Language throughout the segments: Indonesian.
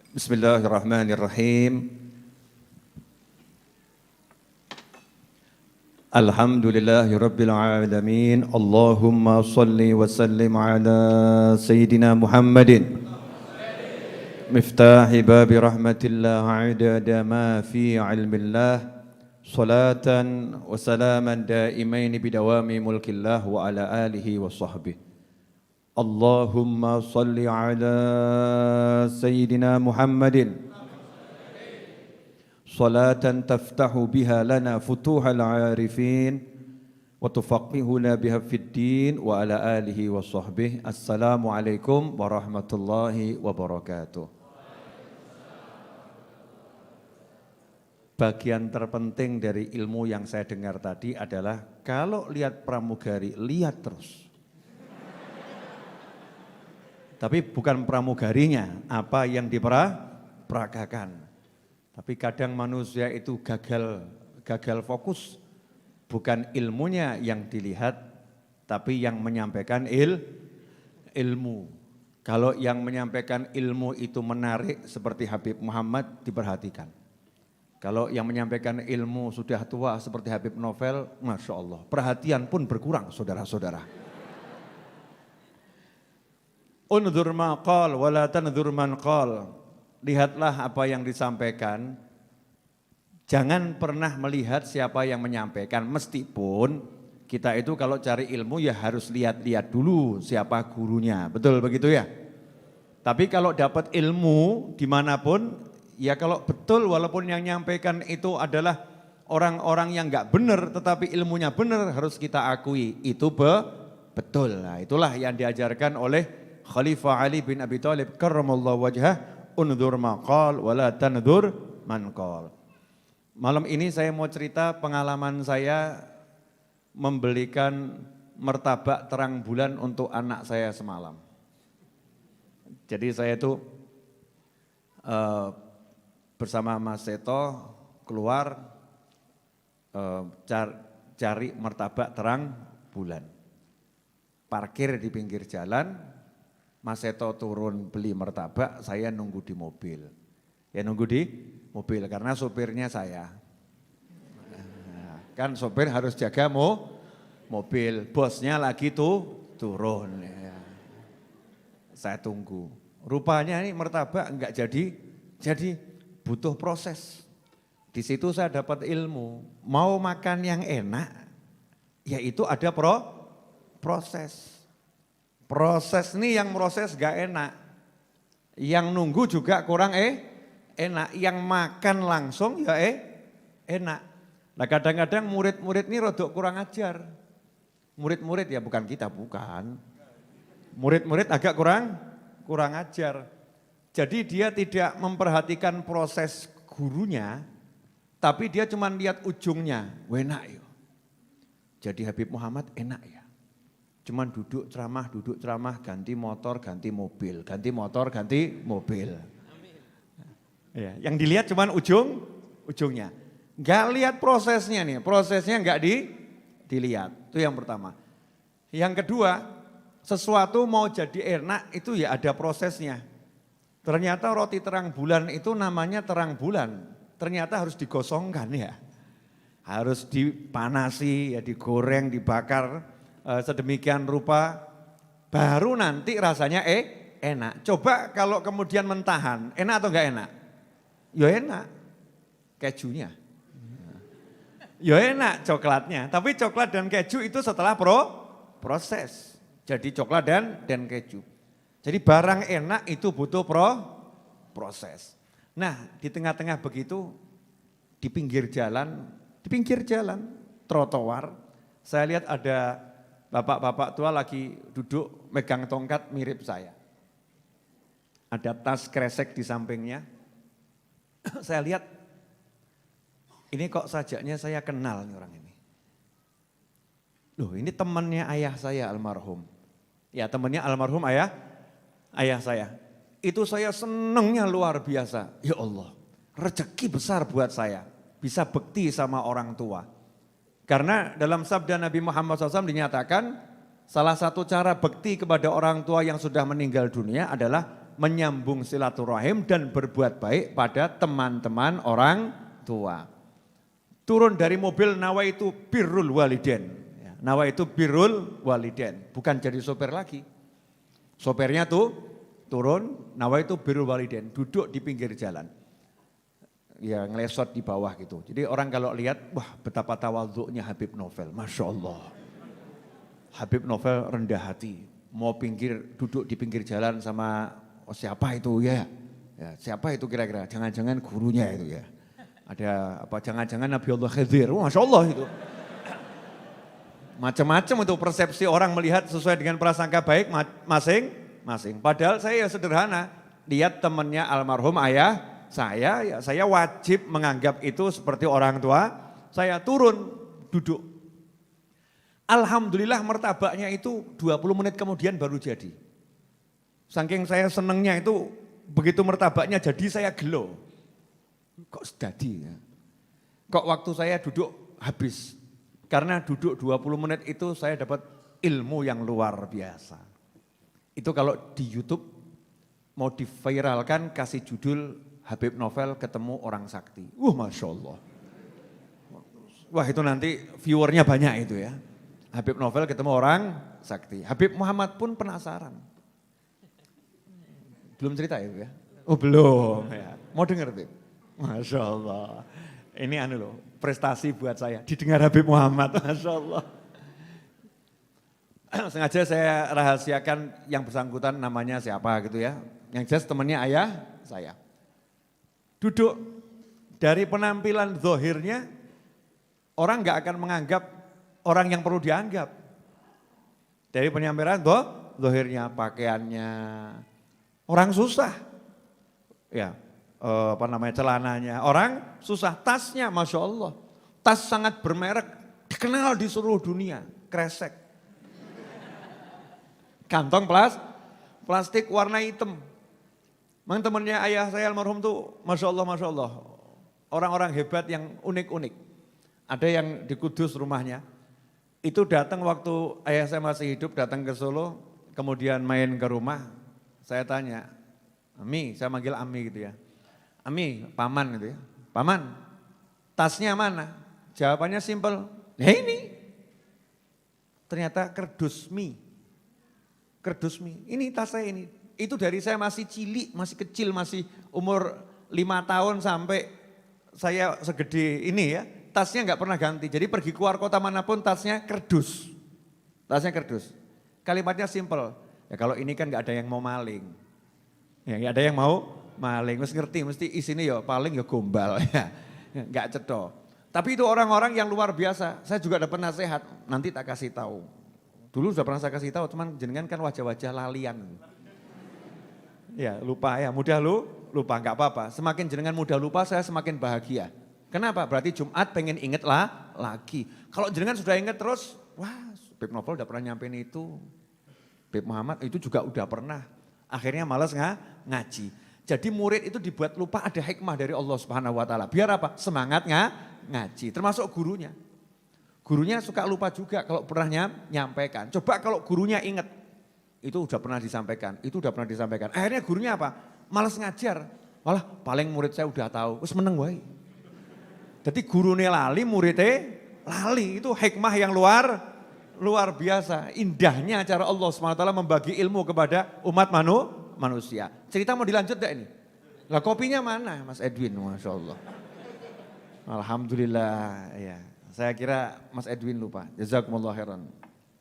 Bismillahirrahmanirrahim. Alhamdulillahirabbil alamin. Allahumma shalli wa sallim ala sayyidina Muhammadin miftahi babi rahmatillah adada ma fi ilmillah salatan wa salaman daimain bidawami mulkillah wa ala alihi wa sahbihi. Allahumma salli ala sayyidina Muhammadin salatan taftahu biha lana futuhal arifin wa tufaqihuna biha fid din wa ala alihi wa sahbihi. Assalamualaikum warahmatullahi wabarakatuh. Bagian terpenting dari ilmu yang saya dengar tadi adalah kalau lihat pramugari, lihat terus. Tapi bukan pramugarinya, apa yang diperagakan. Tapi kadang manusia itu gagal fokus, bukan ilmunya yang dilihat, tapi yang menyampaikan ilmu. Kalau yang menyampaikan ilmu itu menarik seperti Habib Muhammad, diperhatikan. Kalau yang menyampaikan ilmu sudah tua seperti Habib Novel, Masya Allah, perhatian pun berkurang saudara-saudara. Unzur ma qal wa la tanzur man qal. Lihatlah apa yang disampaikan. Jangan pernah melihat siapa yang menyampaikan, meskipun kita itu kalau cari ilmu ya harus lihat-lihat dulu siapa gurunya. Betul begitu ya? Tapi kalau dapat ilmu dimanapun, ya kalau betul walaupun yang menyampaikan itu adalah orang-orang yang enggak benar tetapi ilmunya benar, harus kita akui itu betul. Nah, itulah yang diajarkan oleh Khalifah Ali bin Abi Thalib karramallahu wajhah, unzur ma qal wa la tanzur man qal. Malam ini saya mau cerita pengalaman saya membelikan martabak terang bulan untuk anak saya semalam. Jadi saya itu bersama Mas Seto keluar cari martabak terang bulan. Parkir di pinggir jalan. Mas Seto turun beli martabak, saya nunggu di mobil. Ya nunggu di mobil karena sopirnya saya. Kan sopir harus jaga mobil, bosnya lagi turun. Ya. Saya tunggu. Rupanya ini martabak enggak jadi butuh proses. Di situ saya dapat ilmu, mau makan yang enak, yaitu ada proses. Proses ini yang proses gak enak, yang nunggu juga kurang enak, yang makan langsung ya enak. Nah kadang-kadang murid-murid ini rodok kurang ajar. Murid-murid ya bukan kita, bukan. Murid-murid agak kurang ajar. Jadi dia tidak memperhatikan proses gurunya, tapi dia cuma lihat ujungnya, enak ya. Jadi Habib Muhammad enak ya. Cuman duduk ceramah, ganti motor, ganti mobil, ganti motor, ganti mobil. Ya, yang dilihat cuman ujungnya. Enggak lihat prosesnya nih, prosesnya enggak dilihat. Itu yang pertama. Yang kedua, sesuatu mau jadi enak itu ya ada prosesnya. Ternyata roti terang bulan itu namanya terang bulan. Ternyata harus digosongkan ya. Harus dipanasi, ya digoreng, dibakar. Sedemikian rupa baru nanti rasanya enak. Coba kalau kemudian mentahan, enak atau enggak enak? Ya enak, kejunya. Ya enak coklatnya, tapi coklat dan keju itu setelah proses. Jadi coklat dan keju. Jadi barang enak itu butuh proses. Nah di tengah-tengah begitu, di pinggir jalan, trotoar, saya lihat ada bapak-bapak tua lagi duduk megang tongkat mirip saya. Ada tas kresek di sampingnya. Saya lihat, ini kok sajaknya saya kenal nih orang ini. Loh ini temannya ayah saya almarhum. Ya temannya almarhum ayah saya. Itu saya senangnya luar biasa. Ya Allah, rezeki besar buat saya. Bisa bekti sama orang tua. Karena dalam sabda Nabi Muhammad SAW dinyatakan salah satu cara bekti kepada orang tua yang sudah meninggal dunia adalah menyambung silaturahim dan berbuat baik pada teman-teman orang tua. Turun dari mobil nawaitu birrul waliden. Nawaitu birrul waliden, bukan jadi sopir lagi. Sopirnya tuh turun, nawaitu birrul waliden, duduk di pinggir jalan. Ya ngelesot di bawah gitu. Jadi orang kalau lihat, wah betapa tawadhu'nya Habib Novel, Masya Allah. Habib Novel rendah hati, mau duduk di pinggir jalan sama siapa itu ya? Siapa itu kira-kira? Jangan-jangan gurunya itu ya. Ada apa? Jangan-jangan Nabi Allah Khidir, Masya Allah itu. Macam-macam itu persepsi orang melihat sesuai dengan prasangka baik masing-masing. Padahal saya ya sederhana, lihat temannya almarhum ayah saya wajib menganggap itu seperti orang tua, saya turun duduk. Alhamdulillah martabaknya itu 20 menit kemudian baru jadi. Saking saya senengnya itu, begitu martabaknya jadi saya gelo. Kok sedadi ya? Kok waktu saya duduk habis? Karena duduk 20 menit itu saya dapat ilmu yang luar biasa. Itu kalau di YouTube mau diviralkan kasih judul Habib Novel ketemu orang sakti. Masya Allah. Wah itu nanti viewernya banyak itu ya. Habib Novel ketemu orang sakti. Habib Muhammad pun penasaran. Belum cerita ya? Belum ya. Mau denger Habib? Masya Allah. Ini prestasi buat saya. Didengar Habib Muhammad, Masya Allah. Sengaja saya rahasiakan yang bersangkutan namanya siapa gitu ya. Yang jelas temannya ayah saya. Duduk dari penampilan zohirnya, orang gak akan menganggap orang yang perlu dianggap. Dari penampilan zohirnya, pakaiannya, orang susah. Ya, celananya, orang susah. Tasnya, Masya Allah, tas sangat bermerek, dikenal di seluruh dunia, kresek. Kantong plastik warna hitam. Memang temannya ayah saya almarhum tuh Masya Allah, orang-orang hebat yang unik-unik. Ada yang di Kudus rumahnya, itu datang waktu ayah saya masih hidup, datang ke Solo, kemudian main ke rumah, saya tanya, Ami, saya manggil Ami gitu ya, Ami, paman gitu ya, paman, tasnya mana? Jawabannya simpel, ini, ternyata kerdus mie, ini tas saya ini. Itu dari saya masih cilik, masih kecil, masih umur 5 tahun sampai saya segede ini ya. Tasnya nggak pernah ganti, jadi pergi keluar kota manapun tasnya kerdus. Kalimatnya simple, ya kalau ini kan nggak ada yang mau maling. Ya nggak ada yang mau maling, mesti isinya ya paling ya gombal ya. Nggak cetok. Tapi itu orang-orang yang luar biasa, saya juga dapat nasihat, nanti tak kasih tahu. Dulu sudah pernah saya kasih tahu, cuman jenengan kan wajah-wajah lalian. Ya lupa ya, mudah lupa nggak apa-apa. Semakin jenengan mudah lupa saya semakin bahagia. Kenapa? Berarti Jumat pengen inget lagi. Kalau jenengan sudah inget terus, wah Habib Novel udah pernah nyampein itu. Habib Muhammad itu juga udah pernah. Akhirnya malas ngaji. Jadi murid itu dibuat lupa ada hikmah dari Allah Subhanahu Wa Taala. Biar apa? Semangat ngaji. Termasuk gurunya. Gurunya suka lupa juga kalau pernah nyampaikan. Coba kalau gurunya inget. Itu udah pernah disampaikan, Akhirnya gurunya apa? Malas ngajar. Walah paling murid saya udah tahu, wis meneng wae. Jadi gurunya lali, muridnya lali. Itu hikmah yang luar biasa. Indahnya cara Allah SWT membagi ilmu kepada umat manusia. Cerita mau dilanjut gak ini? Lah kopinya mana Mas Edwin? Masya Allah. Alhamdulillah ya. Saya kira Mas Edwin lupa. Jazakumullah khairan.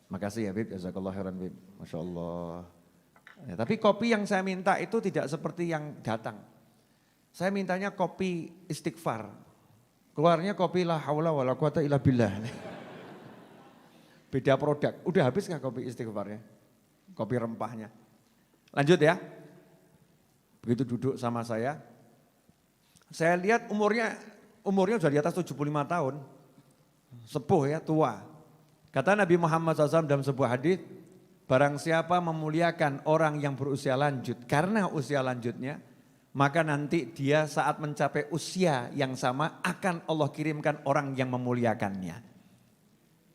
Makasih ya Bib, jazakallah khairan Bib, Masya Allah. Ya, tapi kopi yang saya minta itu tidak seperti yang datang. Saya mintanya kopi istighfar. Keluarnya kopi la haula wala quwata illa billah. Beda produk, udah habis gak kopi istighfarnya? Kopi rempahnya. Lanjut ya. Begitu duduk sama saya lihat umurnya sudah di atas 75 tahun. Sepuh ya, tua. Kata Nabi Muhammad SAW dalam sebuah hadis, barang siapa memuliakan orang yang berusia lanjut karena usia lanjutnya, maka nanti dia saat mencapai usia yang sama akan Allah kirimkan orang yang memuliakannya.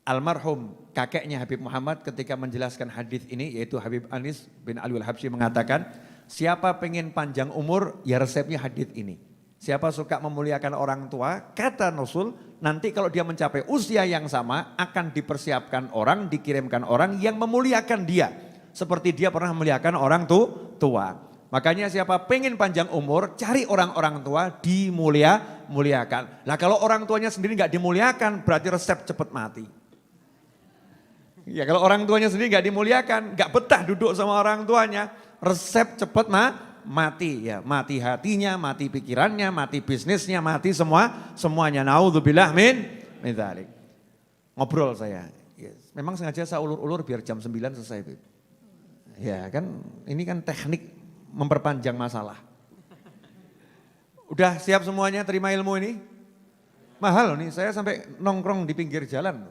Almarhum kakeknya Habib Muhammad ketika menjelaskan hadis ini, yaitu Habib Anis bin Ali al-Habsyi mengatakan, Siapa pengen panjang umur, ya resepnya hadits ini. Siapa suka memuliakan orang tua, kata Rasul, nanti kalau dia mencapai usia yang sama, akan dipersiapkan orang, dikirimkan orang yang memuliakan dia. Seperti dia pernah memuliakan orang tua. Makanya siapa pengen panjang umur, cari orang-orang tua, dimuliakan. Nah kalau orang tuanya sendiri gak dimuliakan, berarti resep cepat mati. Ya kalau orang tuanya sendiri gak dimuliakan, gak betah duduk sama orang tuanya, resep cepat mati. Ya, mati hatinya, mati pikirannya, mati bisnisnya, mati semuanya. Naudzubillah min dzalik. Ngobrol saya. Yes. Memang sengaja saya ulur-ulur biar jam 9 selesai. Ya kan ini kan teknik memperpanjang masalah. Udah siap semuanya terima ilmu ini? Mahal loh nih, saya sampai nongkrong di pinggir jalan.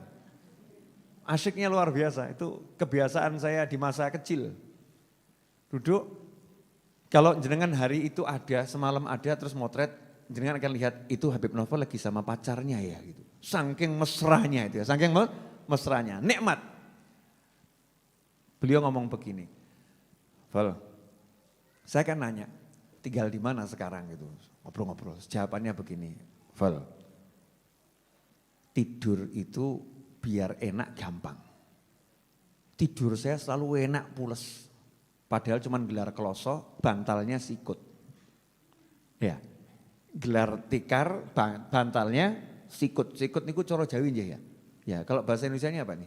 Asyiknya luar biasa, itu kebiasaan saya di masa kecil. Duduk, kalau jenengan hari itu ada, semalam ada terus motret, jenengan akan lihat itu Habib Novel lagi sama pacarnya ya gitu. Saking mesranya itu ya, saking mesranya, nikmat. Beliau ngomong begini, Val, saya kan nanya, tinggal di mana sekarang gitu, ngobrol-ngobrol. Jawabannya begini, Val, tidur itu biar enak gampang. Tidur saya selalu enak pules. Padahal cuma gelar kloso, bantalnya sikut. Ya, gelar tikar, bantalnya sikut. Sikut niku coro Jawi ya. Ya, kalau bahasa Indonesianya apa nih?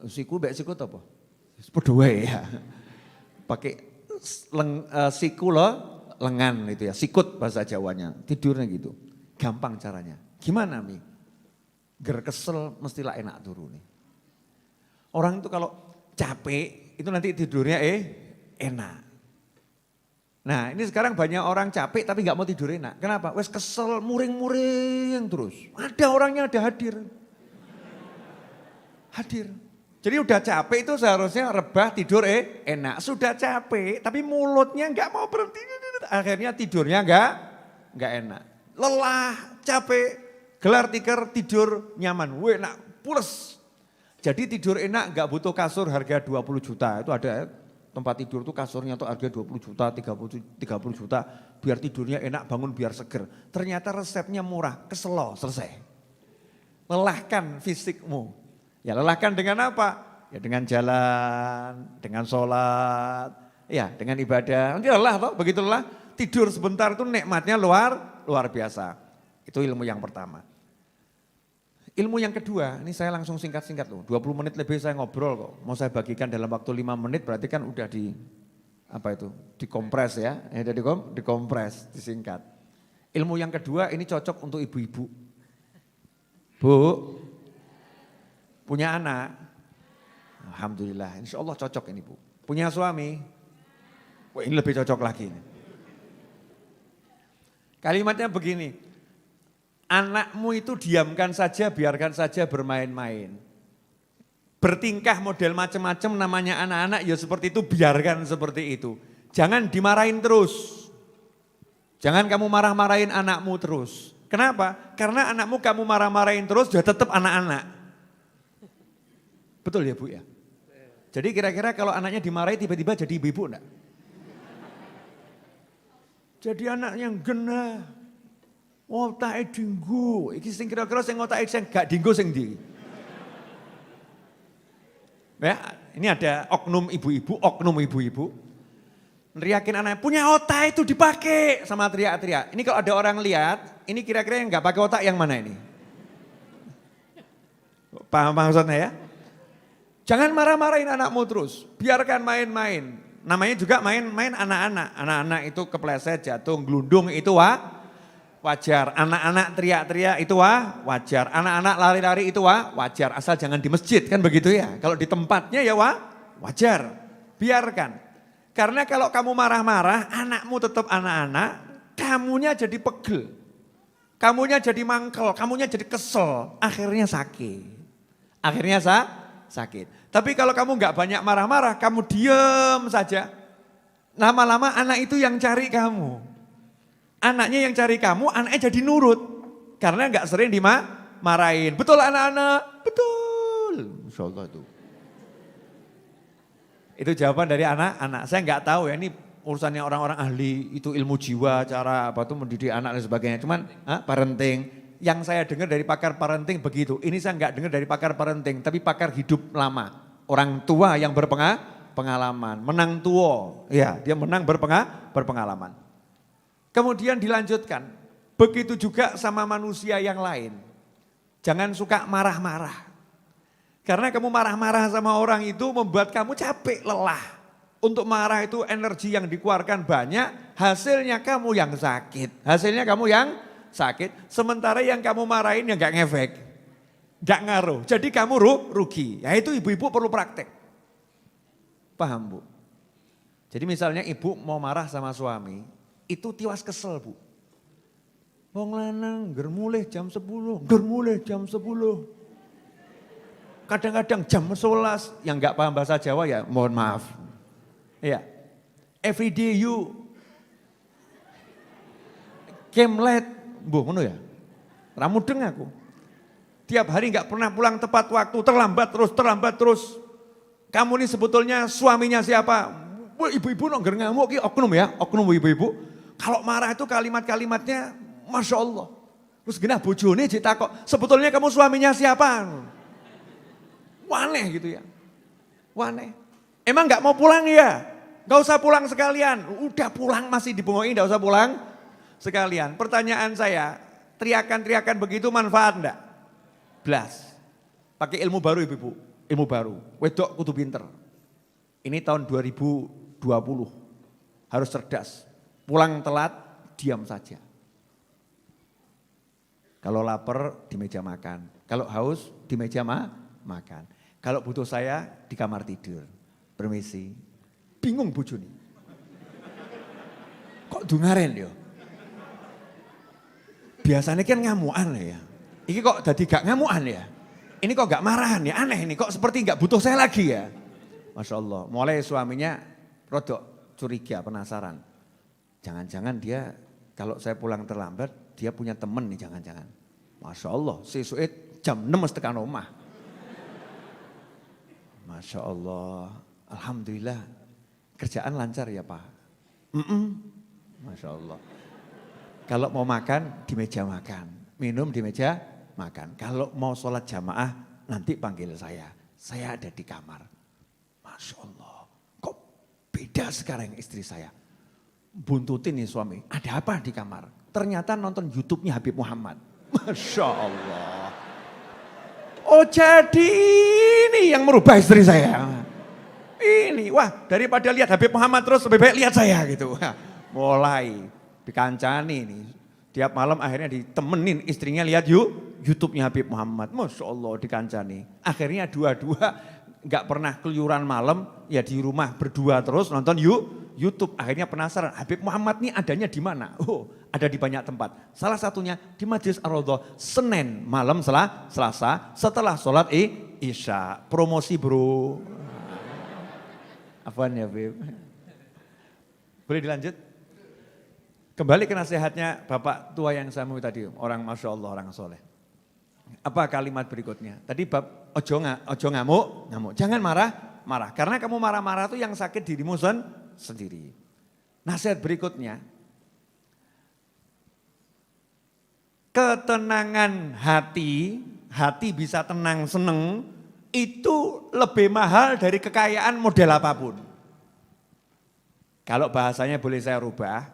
Siku, sikut apa? Padha ya. Pakai siku loh, lengan itu ya, sikut bahasa Jawanya. Tidurnya gitu. Gampang caranya. Gimana Mi? Ger kesel mestilah enak turun nih. Orang itu kalau capek itu nanti tidurnya enak. Nah ini sekarang banyak orang capek tapi nggak mau tidur enak. Kenapa? Wes kesel muring-muring terus. Ada orangnya ada hadir. Jadi udah capek itu seharusnya rebah tidur enak. Sudah capek tapi mulutnya nggak mau berhenti. Akhirnya tidurnya nggak enak. Lelah, capek. Gelar tikar tidur nyaman, enak, pules. Jadi tidur enak gak butuh kasur harga 20 juta. Itu ada tempat tidur tuh kasurnya tuh harga 20 juta, 30 juta. Biar tidurnya enak, bangun biar seger. Ternyata resepnya murah, keselo, selesai. Lelahkan fisikmu. Ya lelahkan dengan apa? Ya dengan jalan, dengan sholat, ya dengan ibadah. Nanti lelah toh, begitu lelah. Tidur sebentar itu nikmatnya luar biasa. Itu ilmu yang pertama. Ilmu yang kedua, ini saya langsung singkat-singkat loh. 20 menit lebih saya ngobrol kok. Mau saya bagikan dalam waktu 5 menit berarti kan udah dikompres ya. Dikompres, disingkat. Ilmu yang kedua ini cocok untuk ibu-ibu. Bu, punya anak? Alhamdulillah, insya Allah cocok ini Bu. Punya suami? Wah ini lebih cocok lagi. Kalimatnya begini. Anakmu itu diamkan saja, biarkan saja bermain-main. Bertingkah model macam-macam namanya anak-anak ya seperti itu, biarkan seperti itu. Jangan dimarahin terus. Jangan kamu marah-marahin anakmu terus. Kenapa? Karena anakmu kamu marah-marahin terus dia tetap anak-anak. Betul ya Bu ya? Jadi kira-kira kalau anaknya dimarahi tiba-tiba jadi ibu-ibu enggak? Jadi anak yang genah. Otake dinggo, iki sing kira-kira sing otake sing gak dinggo sing ndi? Ya, ini ada oknum ibu-ibu neriakin anaknya, punya otak itu dipakai sama teriak-teriak. Ini kalau ada orang lihat, ini kira-kira yang gak pakai otak yang mana ini? Paham maksudnya ya? Jangan marah-marahin anakmu terus, biarkan main-main. Namanya juga main-main anak-anak. Anak-anak itu kepleset, jatuh, gelundung itu wajar. Anak-anak teriak-teriak itu wajar. Anak-anak lari-lari itu wajar. Asal jangan di masjid kan begitu ya. Kalau di tempatnya ya wajar. Biarkan. Karena kalau kamu marah-marah, anakmu tetap anak-anak, kamunya jadi pegel. Kamunya jadi mangkel, kamunya jadi kesel. Akhirnya sakit. Sakit. Tapi kalau kamu nggak banyak marah-marah, kamu diem saja. Lama-lama anak itu yang cari kamu. Anaknya yang cari kamu, anaknya jadi nurut. Karena nggak sering dimarahin. Betul anak-anak? Betul. Insya Allah itu. Itu jawaban dari anak-anak. Saya nggak tahu ya, ini urusannya orang-orang ahli, itu ilmu jiwa, cara apa tuh mendidik anak dan sebagainya. Cuman parenting, yang saya dengar dari pakar parenting begitu. Ini saya nggak dengar dari pakar parenting, tapi pakar hidup lama. Orang tua yang berpengalaman, menang tua, ya dia menang berpengalaman. Kemudian dilanjutkan, begitu juga sama manusia yang lain. Jangan suka marah-marah. Karena kamu marah-marah sama orang itu membuat kamu capek, lelah. Untuk marah itu energi yang dikeluarkan banyak, hasilnya kamu yang sakit. Hasilnya kamu yang sakit, sementara yang kamu marahin yang gak ngefek. Gak ngaruh, jadi kamu rugi. Ya itu ibu-ibu perlu praktek. Paham Bu? Jadi misalnya ibu mau marah sama suami, itu tiwas kesel Bu. Wong lanang germulih jam 10, germulih jam 10. Kadang-kadang jam 11, yang gak paham bahasa Jawa ya mohon maaf. Ya, every day you came late, Bu, ngono ya. Ramudeng aku. Tiap hari gak pernah pulang tepat waktu, terlambat terus. Kamu ini sebetulnya suaminya siapa? Ibu-ibu nongger ngamuk, oknum ya, oknum ibu-ibu. Kalau marah itu kalimat-kalimatnya, Masya Allah. Terus genah bojone ditakok, sebetulnya kamu suaminya siapa? Waneh gitu ya. Waneh. Emang gak mau pulang ya? Gak usah pulang sekalian. Udah pulang masih dibengoi, gak usah pulang sekalian. Pertanyaan saya, teriakan-teriakan begitu manfaat enggak? Blas. Pakai ilmu baru ibu-ibu, ilmu baru. Wedok kudu pinter. Ini tahun 2020. Harus cerdas. Pulang telat, diam saja. Kalau lapar di meja makan. Kalau haus di meja makan. Kalau butuh saya di kamar tidur. Permisi. Bingung bojone. Kok dungaren ya? Biasanya kan ngamuan ya. Ini kok jadi gak ngamuan ya? Ini kok gak marahan ya? Aneh ini kok seperti gak butuh saya lagi ya? Masya Allah. Mulai suaminya rodok curiga, penasaran. Jangan-jangan dia kalau saya pulang terlambat dia punya temen nih jangan-jangan. Masya Allah. Sesuai jam 6 tekan rumah. Masya Allah, alhamdulillah kerjaan lancar ya Pak. Masya Allah. Kalau mau makan di meja makan, minum di meja makan. Kalau mau sholat jamaah nanti panggil saya ada di kamar. Masya Allah, kok beda sekarang istri saya. Buntutin nih suami, ada apa di kamar? Ternyata nonton YouTube-nya Habib Muhammad. Masya Allah. Oh jadi ini yang merubah istri saya. Ini, wah daripada lihat Habib Muhammad terus lebih baik lihat saya gitu. Mulai dikancani nih. Tiap malam akhirnya ditemenin istrinya lihat YouTube-nya Habib Muhammad. Masya Allah dikancani. Akhirnya dua-dua gak pernah keluyuran malam, ya di rumah berdua terus nonton YouTube. Akhirnya penasaran, Habib Muhammad ini adanya di mana? Oh, ada di banyak tempat. Salah satunya di Majelis Ar-Raudhah, Senin malam Selasa setelah sholat Isya. Promosi bro. Apaan ya Beb? Boleh dilanjut? Kembali ke nasihatnya Bapak tua yang saya mau tadi, orang Masya Allah, orang soleh. Apa kalimat berikutnya? Tadi bab ojo ngamuk. Jangan marah. Karena kamu marah-marah itu yang sakit dirimu sendiri. Nasihat berikutnya, ketenangan hati bisa tenang seneng, itu lebih mahal dari kekayaan model apapun. Kalau bahasanya boleh saya rubah,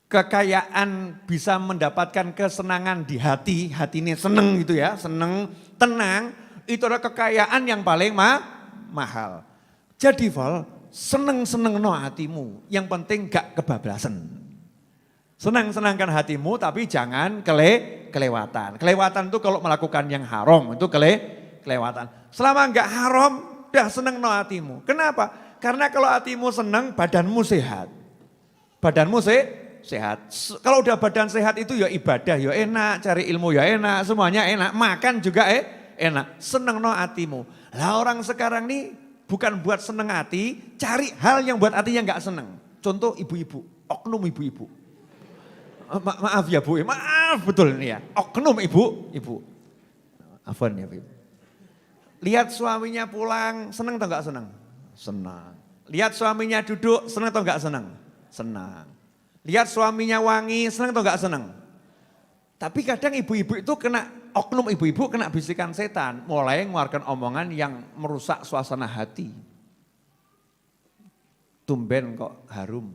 kekayaan bisa mendapatkan kesenangan di hati ini seneng gitu ya, seneng, tenang, itu adalah kekayaan yang paling mahal. Jadi Val, seneng-seneng no hatimu, yang penting gak kebablasan. Senang-senangkan hatimu tapi jangan kelewatan. Kelewatan itu kalau melakukan yang haram, itu kelewatan. Selama enggak haram, dah seneng no hatimu. Kenapa? Karena kalau hatimu senang, badanmu sehat. Badanmu sehat. Kalau udah badan sehat itu ya ibadah ya enak, cari ilmu ya enak, semuanya enak. Makan juga enak. Seneng no hatimu. Lah orang sekarang nih bukan buat seneng hati, cari hal yang buat hatinya enggak seneng. Contoh ibu-ibu, oknum ibu-ibu. Maaf ya Bu, maaf betul ini ya. Oknum ibu. Afwan ya Bu. Lihat suaminya pulang, seneng atau enggak seneng? Senang. Lihat suaminya duduk, senang atau enggak senang? Senang. Lihat suaminya wangi, senang atau enggak senang? Tapi kadang ibu-ibu itu kena, oknum ibu-ibu kena bisikan setan. Mulai mengeluarkan omongan yang merusak suasana hati. Tumben kok harum.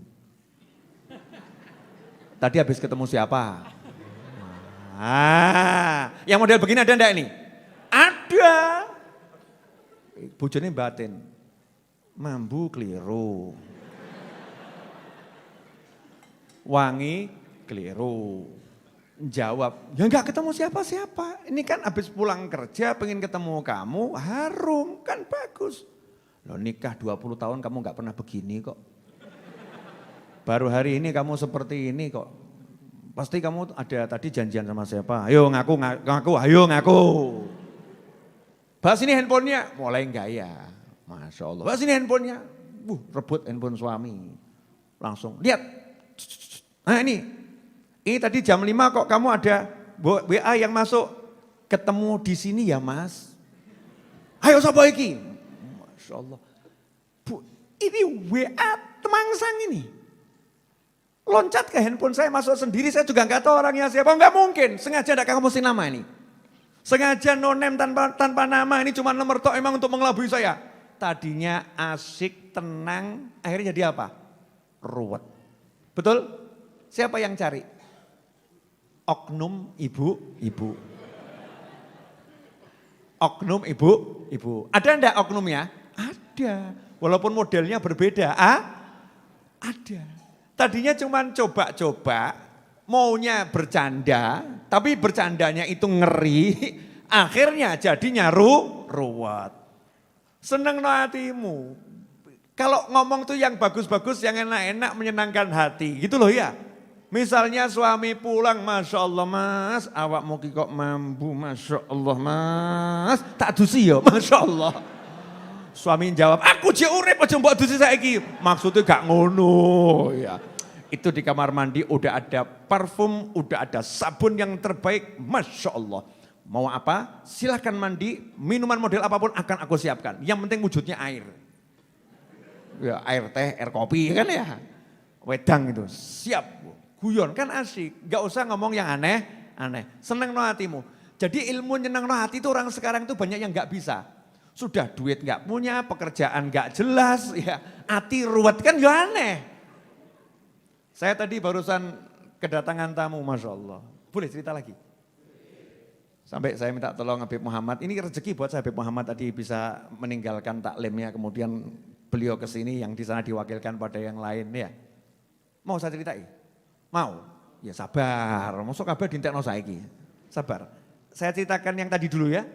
Tadi habis ketemu siapa? Yang model begini ada enggak ini? Ada. Bojone batin. Mambu keliru. Wangi keliru. Jawab, ya enggak ketemu siapa-siapa. Ini kan habis pulang kerja pengen ketemu kamu, harum, kan bagus. Loh nikah 20 tahun kamu enggak pernah begini kok. Baru hari ini kamu seperti ini kok. Pasti kamu ada tadi janjian sama siapa. Ayo ngaku, ayo ngaku. Bahas ini handphonenya, mulai gaya. Masya Allah. Bahas ini handphonenya, rebut handphone suami. Langsung, lihat. Nah ini tadi jam 5 kok kamu ada WA yang masuk. Ketemu di sini ya mas. Ayo sapa iki? Masya Allah. Bu, ini WA temangsang ini. Loncat ke handphone saya masuk sendiri, saya juga enggak tahu orangnya siapa. Enggak mungkin, sengaja enggak kamu mesti nama ini. Sengaja no name tanpa nama, ini cuma nomor tok emang untuk mengelabui saya. Tadinya asik, tenang, akhirnya jadi apa? Ruwet. Betul? Siapa yang cari? Oknum ibu-ibu. Oknum ibu-ibu. Ada enggak oknumnya? Ada. Walaupun modelnya berbeda. Ada. Tadinya cuma coba-coba, maunya bercanda, tapi bercandanya itu ngeri, akhirnya jadinya ruwet. Seneng no hatimu. Kalau ngomong tuh yang bagus-bagus, yang enak-enak, menyenangkan hati, gitu loh ya. Misalnya suami pulang, Masya Allah mas, awak mau kok mampu, Masya Allah mas, tak dusi ya, Masya Allah. Suami jawab, aku je urip aja mbok dusi saiki. Maksudnya gak ngono ya. Itu di kamar mandi udah ada parfum, udah ada sabun yang terbaik, Masya Allah. Mau apa? Silahkan mandi, minuman model apapun akan aku siapkan. Yang penting wujudnya air. Ya air teh, air kopi kan ya. Wedang itu, siap. Guyon kan asik, gak usah ngomong yang aneh-aneh. Seneng no hatimu. Jadi ilmu nyenang no hati itu orang sekarang itu banyak yang gak bisa. Sudah duit gak punya, pekerjaan gak jelas, ya hati ruwet kan ya aneh. Saya tadi barusan kedatangan tamu, Masya Allah. Boleh cerita lagi? Sampai saya minta tolong Habib Muhammad, ini rezeki buat saya Habib Muhammad tadi bisa meninggalkan taklimnya, kemudian beliau ke sini yang di sana diwakilkan pada yang lain ya. Mau saya ceritain? Mau? Ya sabar, masuk kabar dintekno saiki. Sabar. Saya ceritakan yang tadi dulu ya.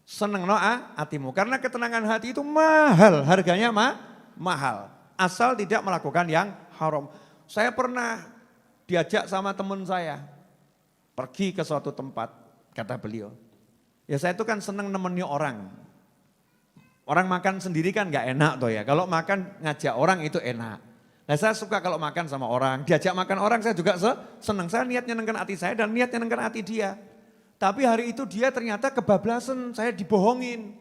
Seneng no hatimu, karena ketenangan hati itu mahal, harganya mahal. Asal tidak melakukan yang haram. Saya pernah diajak sama teman saya, pergi ke suatu tempat, kata beliau. Ya saya itu kan seneng nemeni orang. Orang makan sendiri kan gak enak toh ya, kalau makan ngajak orang itu enak. Nah saya suka kalau makan sama orang, diajak makan orang saya juga senang. Saya niat nyenengkan hati saya dan niat nyenengkan hati dia. Tapi hari itu dia ternyata kebablasan, saya dibohongin.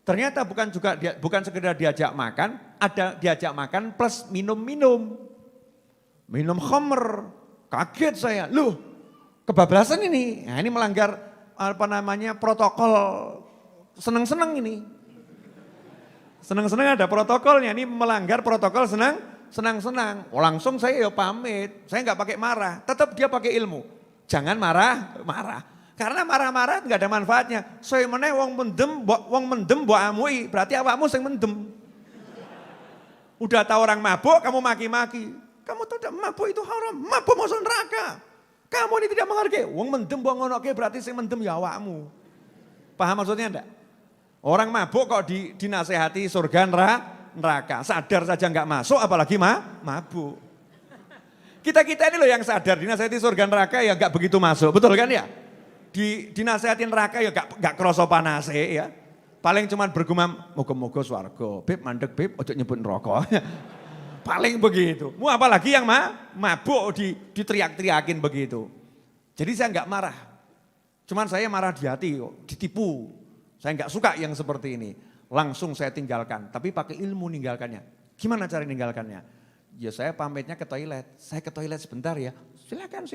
Ternyata bukan sekedar diajak makan, ada diajak makan plus minum-minum. Minum khamr, kaget saya, loh kebablasan ini. Nah ini melanggar protokol, seneng-seneng ini. Seneng-seneng ada protokolnya, ini melanggar protokol senang-senang. Langsung saya ya pamit, saya nggak pakai marah, tetap dia pakai ilmu. Jangan marah. Karena marah-marah nggak ada manfaatnya. Saya meneh wong mendem mbok amui, berarti awakmu sing mendem. Udah tahu orang mabuk, kamu maki-maki. Kamu tahu tidak mabuk itu haram, mabuk masuk neraka. Kamu ini tidak menghargai. Wong mendem mbok ngonoke berarti sing mendem ya awakmu. Paham maksudnya enggak? Orang mabuk kok dinasehati surga neraka. Sadar saja nggak masuk apalagi mabuk. Kita ini loh yang sadar dinasehati surga neraka ya nggak begitu masuk, betul kan ya? Dinasehatin neraka ya gak kroso panas ya. Paling cuman bergumam, moga-moga swarga. Beb mandek beb, ojo nyebut neraka. Paling begitu. Mau apalagi yang mabuk diteriak-teriakin begitu. Jadi saya gak marah. Cuman saya marah di hati kok, ditipu. Saya gak suka yang seperti ini. Langsung saya tinggalkan, tapi pakai ilmu ninggalkannya. Gimana cara ninggalkannya? Ya saya pamitnya ke toilet, saya ke toilet sebentar ya, silakan.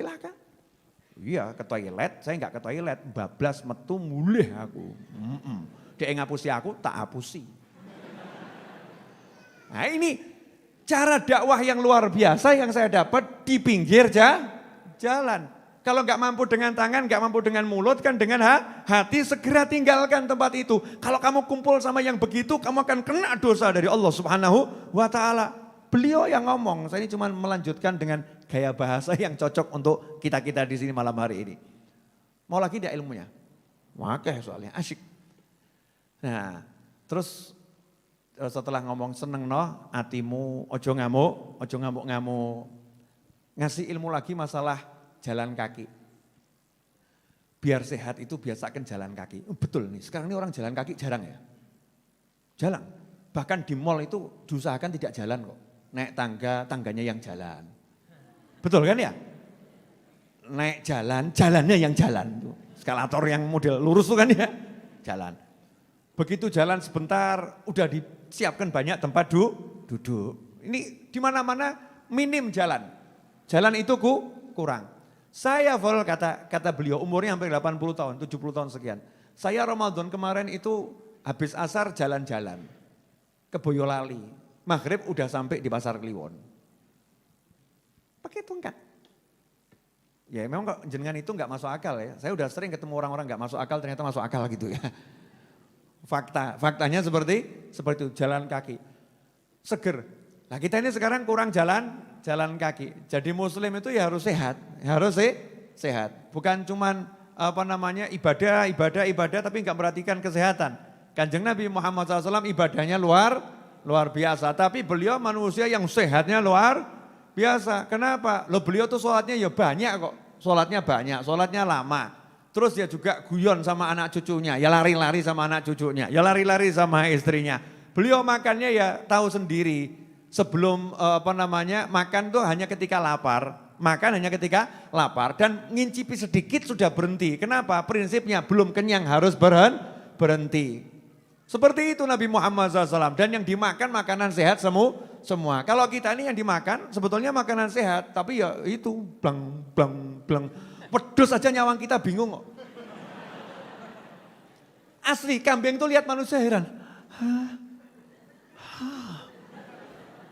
Iya ke toilet, saya enggak ke toilet, bablas metu mulih aku. Dia ngapusi aku, tak hapusi. Nah ini cara dakwah yang luar biasa yang saya dapat di pinggir jalan. Kalau nggak mampu dengan tangan, nggak mampu dengan mulut, kan dengan hati segera tinggalkan tempat itu. Kalau kamu kumpul sama yang begitu, kamu akan kena dosa dari Allah Subhanahu wa Ta'ala. Beliau yang ngomong, saya ini cuma melanjutkan dengan gaya bahasa yang cocok untuk kita-kita di sini malam hari ini. Mau lagi tidak ilmunya? Makanya soalnya asyik. Nah, terus setelah ngomong seneng no, atimu ojo ngamuk. Ngasih ilmu lagi masalah jalan kaki. Biar sehat itu biasakan jalan kaki. Betul nih, sekarang ini orang jalan kaki jarang ya. Jarang. Bahkan di mall itu diusahakan tidak jalan kok. Naik tangganya yang jalan. Betul kan ya? Naik jalannya yang jalan. Eskalator yang model lurus tuh kan ya, jalan. Begitu jalan sebentar, udah disiapkan banyak tempat duduk. Ini di mana-mana minim jalan. Jalan itu kurang. Saya full kata beliau, umurnya hampir 80 tahun, 70 tahun sekian. Saya Ramadan kemarin itu habis asar jalan-jalan ke Boyolali. Maghrib udah sampai di Pasar Kliwon. Pakai tongkat. Ya memang kok jenengan itu nggak masuk akal ya. Saya udah sering ketemu orang-orang nggak masuk akal, ternyata masuk akal gitu ya. Faktanya seperti itu, jalan kaki. Seger. Nah kita ini sekarang kurang jalan kaki. Jadi muslim itu ya harus sehat, sehat. Bukan cuman ibadah tapi enggak perhatikan kesehatan. Kanjeng Nabi Muhammad SAW ibadahnya luar biasa. Tapi beliau manusia yang sehatnya luar biasa. Kenapa? Beliau tuh sholatnya ya banyak kok. Sholatnya lama. Terus dia juga guyon sama anak cucunya, ya lari-lari sama anak cucunya, ya lari-lari sama istrinya. Beliau makannya ya tahu sendiri, sebelum makan tuh hanya ketika lapar. Dan ngincipi sedikit sudah berhenti. Kenapa? Prinsipnya belum kenyang harus berhenti. Seperti itu Nabi Muhammad SAW. Dan yang dimakan makanan sehat semua. Kalau kita ini yang dimakan sebetulnya makanan sehat, tapi ya itu blang. Wedus aja nyawang kita bingung kok. Asli kambing tuh lihat manusia heran.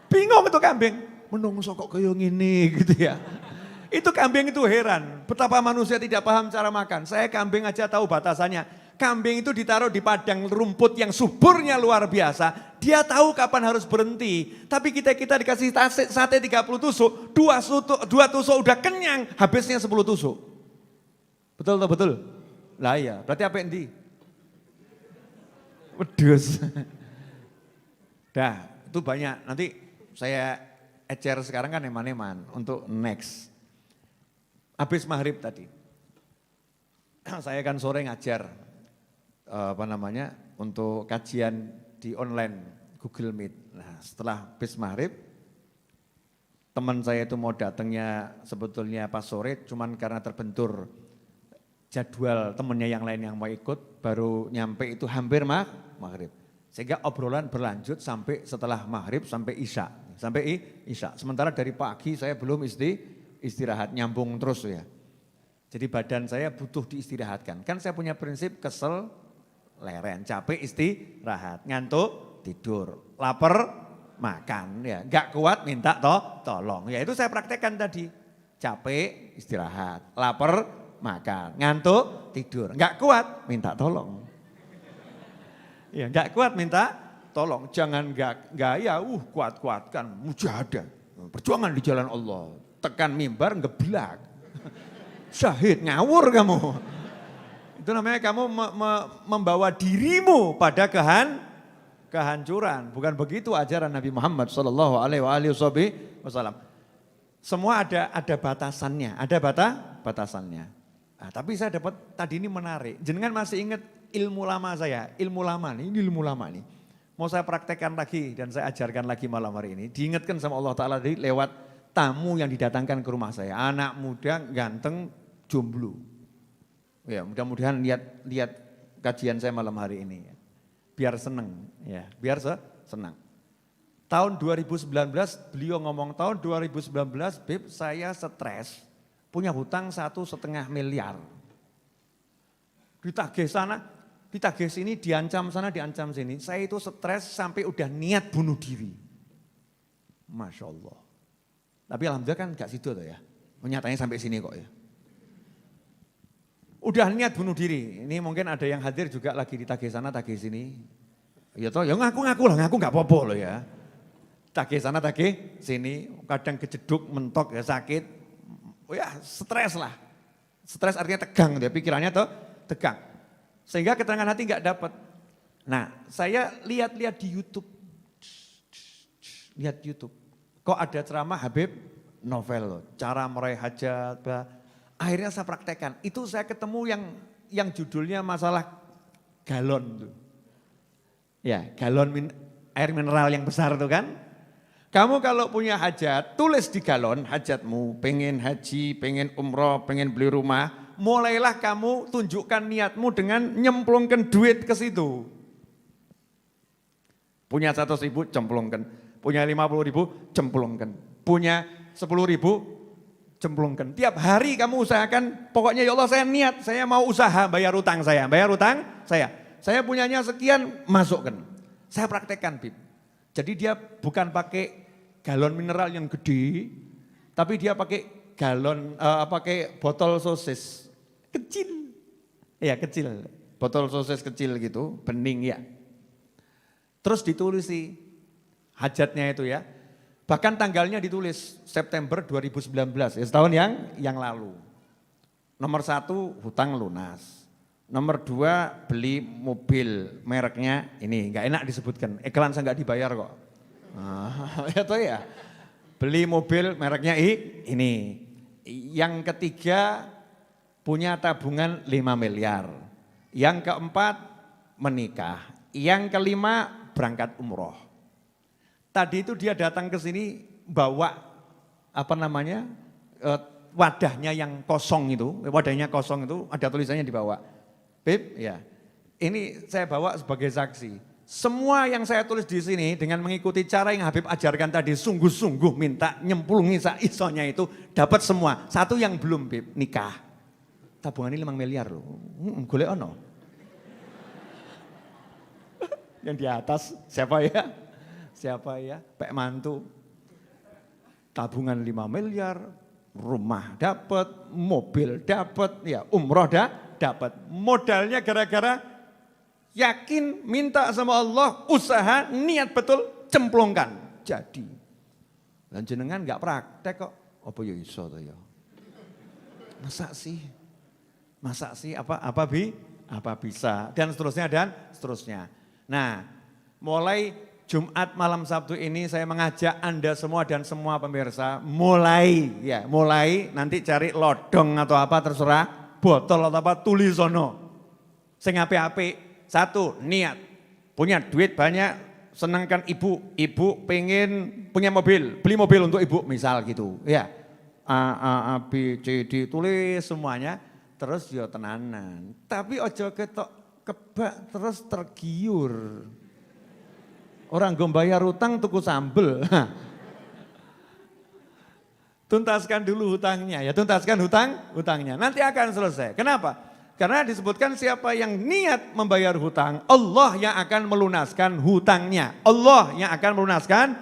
Bingung itu kambing. Menungso kok kayak gini gitu ya. Itu kambing itu heran. Betapa manusia tidak paham cara makan. Saya kambing aja tahu batasannya. Kambing itu ditaruh di padang rumput yang suburnya luar biasa. Dia tahu kapan harus berhenti. Tapi kita dikasih sate 30 tusuk, 2 tusuk udah kenyang, habisnya 10 tusuk. Betul? Lah iya, berarti apa yang di? Wedus. Dah, itu banyak. Nanti saya ecer sekarang kan eman-eman untuk next. Habis maghrib tadi. Saya kan sore ngajar untuk kajian di online Google Meet. Nah, setelah habis maghrib teman saya itu mau datangnya sebetulnya pas sore, cuman karena terbentur jadwal temennya yang lain yang mau ikut, baru nyampe itu hampir maghrib. Sehingga obrolan berlanjut sampai setelah maghrib sampai isya. Sementara dari pagi saya belum istirahat, nyambung terus ya. Jadi badan saya butuh diistirahatkan. Kan saya punya prinsip kesel, leren, capek istirahat, ngantuk tidur, lapar makan, ya nggak kuat minta tolong. Ya itu saya praktekkan tadi, capek istirahat, lapar makan, ngantuk tidur, nggak kuat minta tolong. Ya nggak kuat minta tolong, jangan gaya, kuat-kuatkan, mujahadah, perjuangan di jalan Allah, tekan mimbar ngeblak, syahid ngawur kamu. Itu namanya kamu membawa dirimu pada kehancuran. Bukan begitu ajaran Nabi Muhammad SAW. Semua ada batasannya, batasannya. Nah, tapi saya dapat tadi ini menarik. Jenengan masih ingat ilmu lama saya, ilmu lama nih. Mau saya praktekkan lagi dan saya ajarkan lagi malam hari ini. Diingatkan sama Allah Ta'ala lewat tamu yang didatangkan ke rumah saya. Anak muda, ganteng, jomblo. Ya, mudah-mudahan lihat kajian saya malam hari ini. biar seneng, ya, biar senang. Tahun 2019 beliau ngomong tahun 2019, Beb, saya stres, punya hutang 1,5 miliar. Ditagih sana, ditagih sini, diancam sana, diancam sini. Saya itu stres sampai udah niat bunuh diri. Masya Allah. Tapi alhamdulillah kan gak situ tuh ya. Nyatanya sampai sini kok ya. Udah niat bunuh diri. Ini mungkin ada yang hadir juga lagi ditagih sana, tagih sini. Ya toh, ya ngaku-ngaku lah, ngaku gak apa-apa loh ya. Tagih sana, tagih sini. Kadang kejeduk, mentok ya sakit. Ya stres lah. Stres artinya tegang, ya pikirannya tuh tegang. Sehingga ketenangan hati gak dapat. Nah, saya lihat-lihat di YouTube. Lihat YouTube. Kok ada ceramah Habib Novel loh, cara meraih hajat. Akhirnya saya praktekkan. Itu saya ketemu yang judulnya masalah galon tuh. Ya, galon air mineral yang besar tuh kan. Kamu kalau punya hajat, tulis di galon hajatmu, pengen haji, pengen umroh, pengen beli rumah. Mulailah kamu tunjukkan niatmu dengan nyemplungkan duit ke situ. Punya 100.000, cemplungkan. Punya 50.000, cemplungkan. Punya 10.000, cemplungkan. Tiap hari kamu usahakan, pokoknya ya Allah saya niat, saya mau usaha bayar utang saya. Bayar utang saya. Saya punyanya sekian, masukkan. Saya praktekkan, Bib. Jadi dia bukan pakai galon mineral yang gede, tapi dia pakai galon, pakai botol sosis kecil. Ya kecil, botol sosis kecil gitu, bening ya. Terus ditulisi hajatnya itu ya. Bahkan tanggalnya ditulis September 2019, ya setahun yang lalu. Nomor 1 hutang lunas. Nomor 2 beli mobil mereknya ini, enggak enak disebutkan, iklan saya enggak dibayar kok. Ya toh ya. Beli mobil mereknya ini. Yang ketiga punya tabungan 5 miliar. Yang keempat menikah. Yang kelima berangkat umroh. Tadi itu dia datang ke sini bawa wadahnya yang kosong itu, ada tulisannya di bawah. Bib, ya. Ini saya bawa sebagai saksi. Semua yang saya tulis di sini dengan mengikuti cara yang Habib ajarkan tadi, sungguh-sungguh minta nyemplungi isonya itu dapat semua. Satu yang belum, Bib, nikah. Tabungan ini 5 miliar loh. Golek ono. Yang di atas siapa ya? Siapa ya? Pak mantu. Tabungan 5 miliar, rumah dapat, mobil dapat, ya umroh dapat. Modalnya gara-gara yakin minta sama Allah, usaha, niat betul, cemplungkan. Jadi. Dan jenengan enggak praktek kok. Apa ya iso to ya? Masa sih apa bisa dan seterusnya. Nah, mulai Jumat malam Sabtu ini saya mengajak Anda semua dan semua pemirsa mulai nanti cari lodong atau apa terserah, botol atau apa tulis sono. Sing apik-apik, 1 niat, punya duit banyak, senangkan ibu pengen punya mobil, beli mobil untuk ibu misal gitu, ya. A B C D tulis semuanya, terus ya tenanan. Tapi ojo ketok kebak terus tergiur. Orang gue bayar utang tuku sambel. Tuntaskan dulu hutangnya ya, tuntaskan hutangnya. Nanti akan selesai. Kenapa? Karena disebutkan siapa yang niat membayar hutang, Allah yang akan melunaskan hutangnya. Allah yang akan melunaskan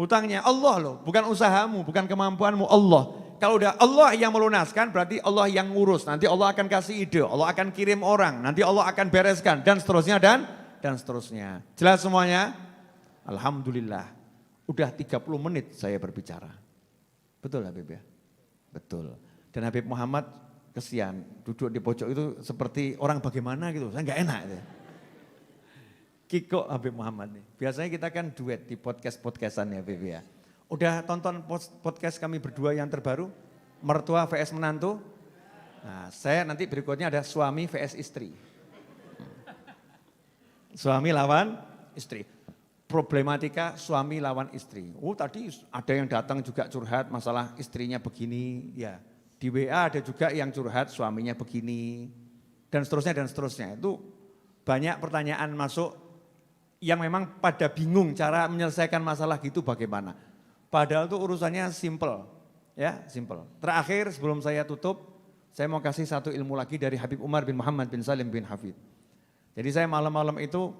hutangnya. Allah loh, bukan usahamu, bukan kemampuanmu, Allah. Kalau udah Allah yang melunaskan berarti Allah yang ngurus. Nanti Allah akan kasih ide, Allah akan kirim orang, nanti Allah akan bereskan dan seterusnya dan seterusnya. Jelas semuanya? Alhamdulillah, udah 30 menit saya berbicara. Betul Habib ya? Betul. Dan Habib Muhammad kesian, duduk di pojok itu seperti orang bagaimana gitu, saya gak enak. Gitu. Kiko Habib Muhammad nih, biasanya kita kan duet di podcast-podcastan ya Habib ya. Udah tonton podcast kami berdua yang terbaru, mertua vs menantu? Nah saya nanti berikutnya ada suami vs istri. Suami lawan istri. Problematika suami lawan istri. Tadi ada yang datang juga curhat masalah istrinya begini, ya. Di WA ada juga yang curhat suaminya begini, dan seterusnya. Itu banyak pertanyaan masuk yang memang pada bingung cara menyelesaikan masalah gitu bagaimana. Padahal itu urusannya simple, ya simple. Terakhir sebelum saya tutup, saya mau kasih satu ilmu lagi dari Habib Umar bin Muhammad bin Salim bin Hafid. Jadi saya malam-malam itu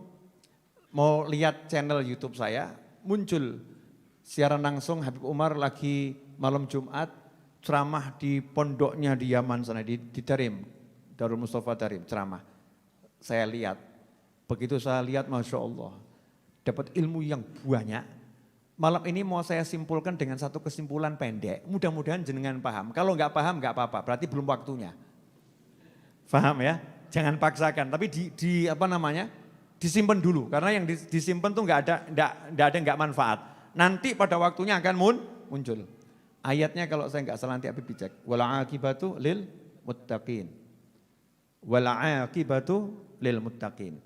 mau lihat channel YouTube saya, muncul siaran langsung Habib Umar lagi malam Jumat ceramah di pondoknya di Yaman sana, di Darim, Darul Mustafa Darim, ceramah. Saya lihat, begitu saya lihat Masya Allah, dapat ilmu yang banyak. Malam ini mau saya simpulkan dengan satu kesimpulan pendek, mudah-mudahan jenengan paham. Kalau nggak paham nggak apa-apa, berarti belum waktunya. Paham ya? Jangan paksakan, tapi disimpan dulu, karena yang disimpan tuh nggak ada nggak manfaat. Nanti pada waktunya akan muncul. Ayatnya kalau saya nggak salah nanti Habib dicek. Wal aqibatu lil muttaqin. Wal aqibatu lil muttaqin.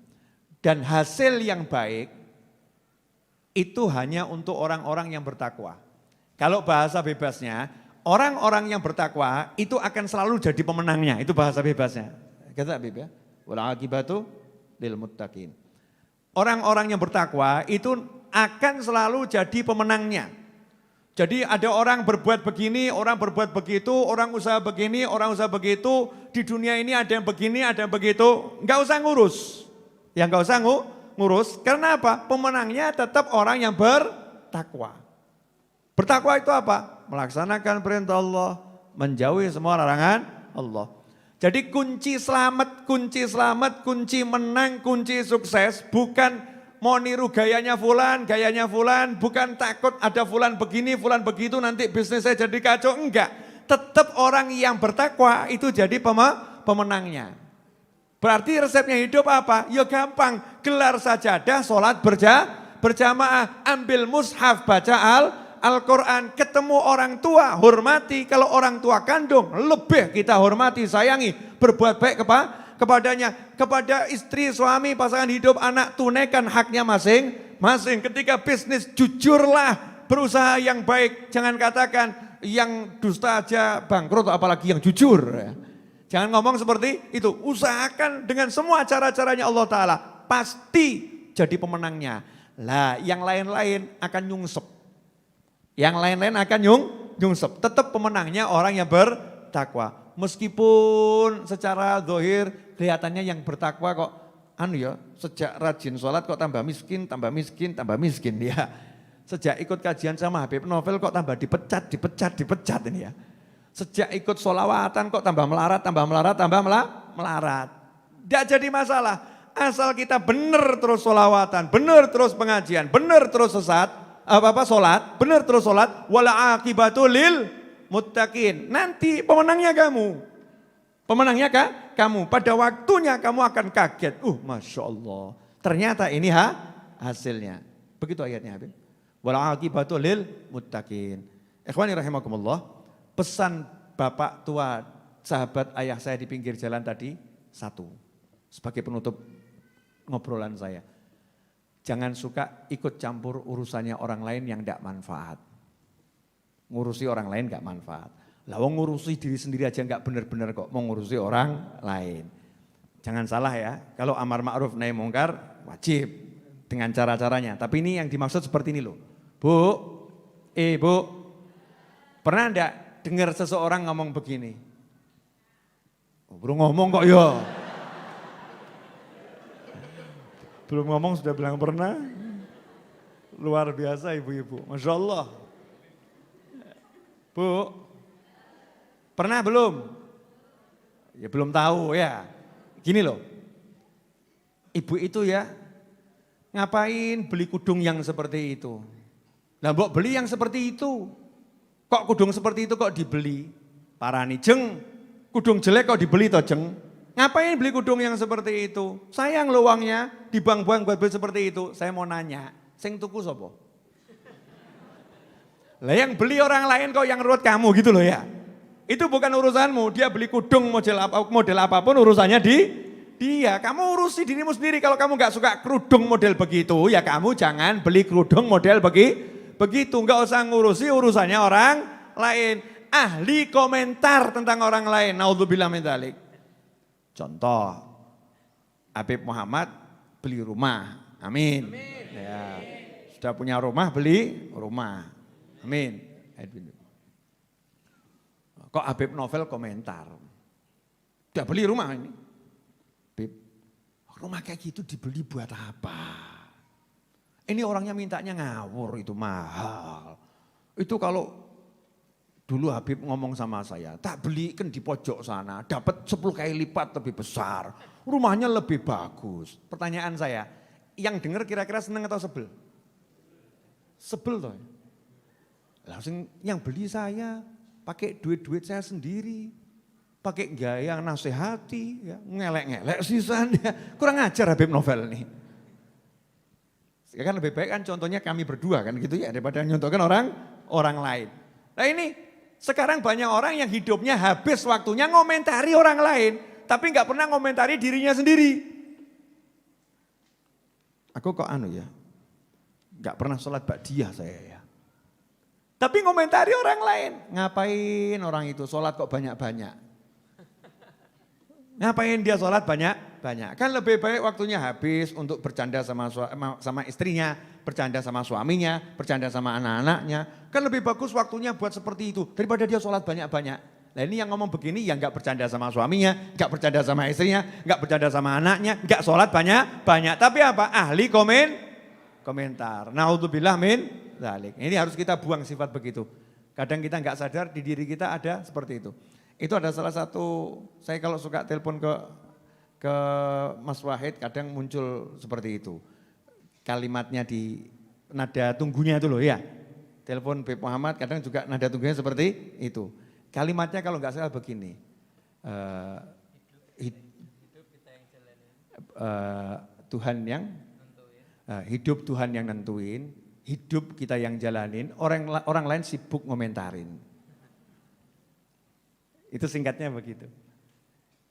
Dan hasil yang baik itu hanya untuk orang-orang yang bertakwa. Kalau bahasa bebasnya, orang-orang yang bertakwa itu akan selalu jadi pemenangnya. Itu bahasa bebasnya. Kata Habib ya. Wal aqibatu lil muttaqin. Orang-orang yang bertakwa itu akan selalu jadi pemenangnya. Jadi ada orang berbuat begini, orang berbuat begitu, orang usaha begini, orang usaha begitu. Di dunia ini ada yang begini, ada yang begitu. Enggak usah ngurus. Yang enggak usah ngurus. Karena apa? Pemenangnya tetap orang yang bertakwa. Bertakwa itu apa? Melaksanakan perintah Allah, menjauhi semua larangan Allah. Jadi kunci selamat, kunci menang, kunci sukses bukan mau niru gayanya fulan, bukan takut ada fulan begini, fulan begitu, nanti bisnis saya jadi kacau, enggak. Tetap orang yang bertakwa itu jadi pemenangnya. Berarti resepnya hidup apa? Ya gampang, gelar sajadah, sholat berjamaah, ambil mushaf, baca Al-Quran, ketemu orang tua, hormati. Kalau orang tua kandung, lebih kita hormati, sayangi, berbuat baik kepadanya, kepada istri, suami, pasangan hidup, anak, tunaikan haknya masing-masing. Ketika bisnis, jujurlah, berusaha yang baik. Jangan katakan yang dusta aja bangkrut, apalagi yang jujur. Jangan ngomong seperti itu. Usahakan dengan semua cara-caranya Allah Ta'ala. Pasti jadi pemenangnya. Lah yang lain-lain akan nyungsep. Yang lain-lain akan nyungsep. Tetap pemenangnya orang yang bertakwa. Meskipun secara zahir kelihatannya yang bertakwa kok sejak rajin sholat kok tambah miskin ya. Sejak ikut kajian sama Habib Novel kok tambah dipecat ini ya. Sejak ikut sholawatan kok tambah melarat. Tidak jadi masalah, asal kita benar terus sholawatan, benar terus pengajian, benar terus sholat, benar terus sholat, wala aqibatu lil muttaqin. Nanti pemenangnya kamu. Pemenangnya kamu. Pada waktunya kamu akan kaget. Masya Allah. Ternyata ini hasilnya. Begitu ayatnya Habib. Wal aqibatu lil muttaqin. Ikhwani rahimakumullah. Pesan bapak tua, sahabat ayah saya di pinggir jalan tadi, satu. Sebagai penutup ngobrolan saya. Jangan suka ikut campur urusannya orang lain yang tidak manfaat. Ngurusi orang lain gak manfaat. Lah wong ngurusi diri sendiri aja gak benar-benar kok, mau ngurusi orang lain. Jangan salah ya, kalau amar ma'ruf nahi mungkar wajib dengan cara-caranya. Tapi ini yang dimaksud seperti ini loh. Bu, pernah enggak dengar seseorang ngomong begini? Belum ngomong kok ya. Belum ngomong sudah bilang pernah. Luar biasa ibu-ibu, Masya Allah. Bu, pernah belum? Ya belum tahu ya. Gini loh, ibu itu ya ngapain beli kudung yang seperti itu? Nah mbok beli yang seperti itu. Kok kudung seperti itu kok dibeli? Parani jeng, kudung jelek kok dibeli toh jeng? Ngapain beli kudung yang seperti itu? Sayang lo uangnya dibuang-buang buat beli seperti itu. Saya mau nanya, sing tuku sapa? Lah yang beli orang lain kok yang ruwet kamu gitu loh ya. Itu bukan urusanmu, dia beli kudung model apapun urusannya dia. Kamu urusi dirimu sendiri, kalau kamu gak suka kerudung model begitu, ya kamu jangan beli kerudung model begitu. Gak usah ngurusi urusannya orang lain. Ahli komentar tentang orang lain, naudzubillah min dzalik. Contoh, Habib Muhammad beli rumah, Amin. Ya. Sudah punya rumah, beli rumah. Amin. Kok Habib Novel komentar, udah beli rumah ini. Habib, rumah kayak gitu dibeli buat apa? Ini orangnya mintanya ngawur, itu mahal. Itu kalau dulu Habib ngomong sama saya, tak belikan di pojok sana, dapat 10 kali lipat lebih besar. Rumahnya lebih bagus. Pertanyaan saya, yang dengar kira-kira seneng atau sebel? Sebel toh. Langsung yang beli saya, pakai duit-duit saya sendiri. Pakai gaya nasihati, ya, ngelek-ngelek sisanya. Kurang ajar Habib Novel nih. Ya kan lebih baik kan contohnya kami berdua kan gitu ya, daripada nyontohkan orang lain. Nah ini sekarang banyak orang yang hidupnya habis waktunya ngomentari orang lain, tapi nggak pernah ngomentari dirinya sendiri. Aku kok ya, nggak pernah sholat ba'diyah saya ya. Tapi ngomentari orang lain, ngapain orang itu sholat kok banyak-banyak? Ngapain dia sholat banyak-banyak? Kan lebih baik waktunya habis untuk bercanda sama istrinya, bercanda sama suaminya, bercanda sama anak-anaknya. Kan lebih bagus waktunya buat seperti itu daripada dia sholat banyak-banyak. Nah ini yang ngomong begini yang gak bercanda sama suaminya, gak bercanda sama istrinya, gak bercanda sama anaknya, gak sholat banyak-banyak. Tapi apa? Ahli komentar. Naudzubillah min dzalik. Ini harus kita buang sifat begitu. Kadang kita gak sadar di diri kita ada seperti itu. Itu ada salah satu, saya kalau suka telepon ke Mas Wahid kadang muncul seperti itu. Kalimatnya di nada tunggunya itu loh ya. Telepon Beb Muhammad kadang juga nada tunggunya seperti itu. Kalimatnya kalau nggak salah begini. Tuhan yang hidup Tuhan yang nentuin, hidup kita yang jalanin, orang lain sibuk ngomentarin. Itu singkatnya begitu.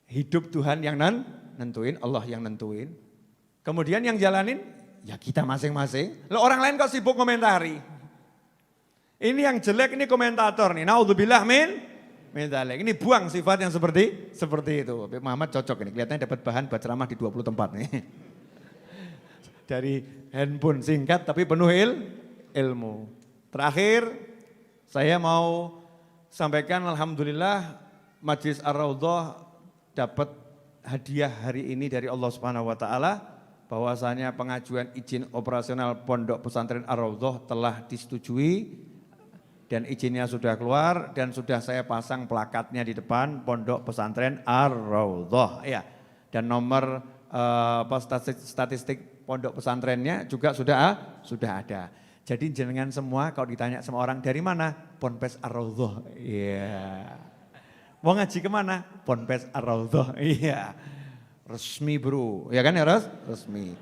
Hidup Tuhan yang nentuin, Allah yang nentuin. Kemudian yang jalanin, ya kita masing-masing. Loh orang lain kok sibuk komentari. Ini yang jelek, ini komentator nih. Naudzubillah min dzalik. Ini buang sifat yang seperti itu. Habib Muhammad cocok ini, kelihatannya dapat bahan buat ceramah di 20 tempat nih. Dari handphone singkat tapi penuh ilmu. Terakhir, saya mau sampaikan alhamdulillah Majelis Ar-Raudhah dapat hadiah hari ini dari Allah Subhanahu wa taala bahwasanya pengajuan izin operasional Pondok Pesantren Ar-Raudhah telah disetujui dan izinnya sudah keluar dan sudah saya pasang plakatnya di depan Pondok Pesantren Ar-Raudhah ya. Dan nomor statistik pondok pesantrennya juga sudah ada. Jadi jenengan semua kalau ditanya sama orang dari mana? Ponpes Ar-Raudhah. Iya. Mau ngaji kemana? Ponpes Ar-Raudhah. Iya. Resmi bro. Ya kan ya resmi.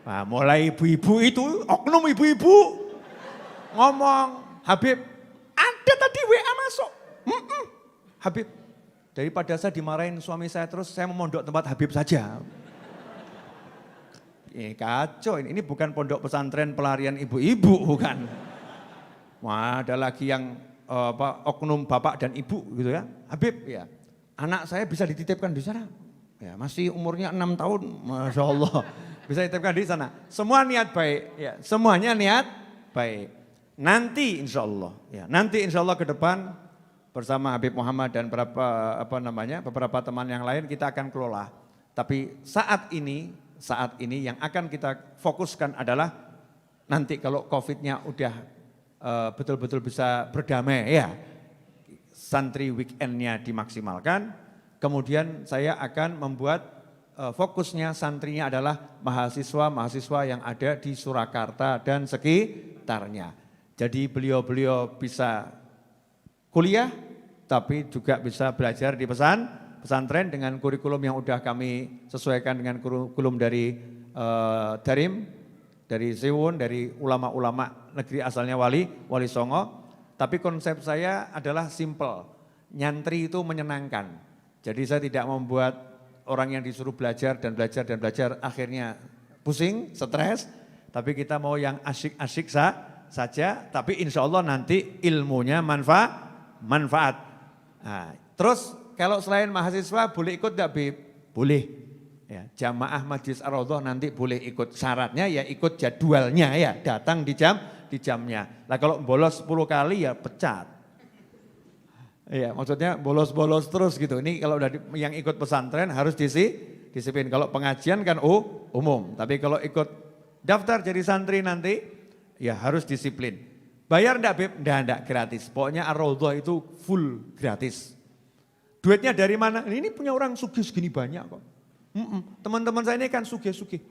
Nah, mulai ibu-ibu itu, oknum ibu-ibu ngomong, Habib ada tadi WA masuk. Habib, daripada saya dimarahin suami saya terus saya memondok tempat Habib saja. Kacau ini bukan pondok pesantren pelarian ibu-ibu bukan. Wah, ada lagi yang oknum bapak dan ibu gitu ya. Habib ya, anak saya bisa dititipkan di sana. Ya, masih umurnya 6 tahun, Masya Allah. Bisa dititipkan di sana. Semua niat baik, ya, semuanya niat baik. Nanti insya Allah ke depan bersama Habib Muhammad dan beberapa teman yang lain kita akan kelola. Tapi saat ini yang akan kita fokuskan adalah nanti kalau COVID-nya udah betul-betul bisa berdamai ya, santri weekendnya dimaksimalkan, kemudian saya akan membuat fokusnya santrinya adalah mahasiswa yang ada di Surakarta dan sekitarnya. Jadi beliau bisa kuliah tapi juga bisa belajar di pesantren dengan kurikulum yang udah kami sesuaikan dengan kurikulum dari Darim, dari Siwun, dari ulama-ulama negeri asalnya Wali Songo. Tapi konsep saya adalah simple, nyantri itu menyenangkan. Jadi saya tidak membuat orang yang disuruh belajar akhirnya pusing, stres. Tapi kita mau yang asyik-asyik saja, tapi insya Allah nanti ilmunya manfaat. Nah, terus kalau selain mahasiswa boleh ikut enggak Bib? Boleh. Ya, jamaah Majlis Ar-Raudhah nanti boleh ikut, syaratnya ya ikut jadwalnya ya, datang di jamnya. Nah kalau bolos 10 kali ya pecat. Iya, maksudnya bolos-bolos terus gitu. Ini kalau udah yang ikut pesantren harus disiplin. Kalau pengajian kan umum, tapi kalau ikut daftar jadi santri nanti ya harus disiplin. Bayar enggak Beb? Enggak gratis. Pokoknya Ar-Raudhah itu full gratis. Duitnya dari mana? Ini punya orang sugih segini banyak kok. Teman-teman saya ini kan sugih-sugih.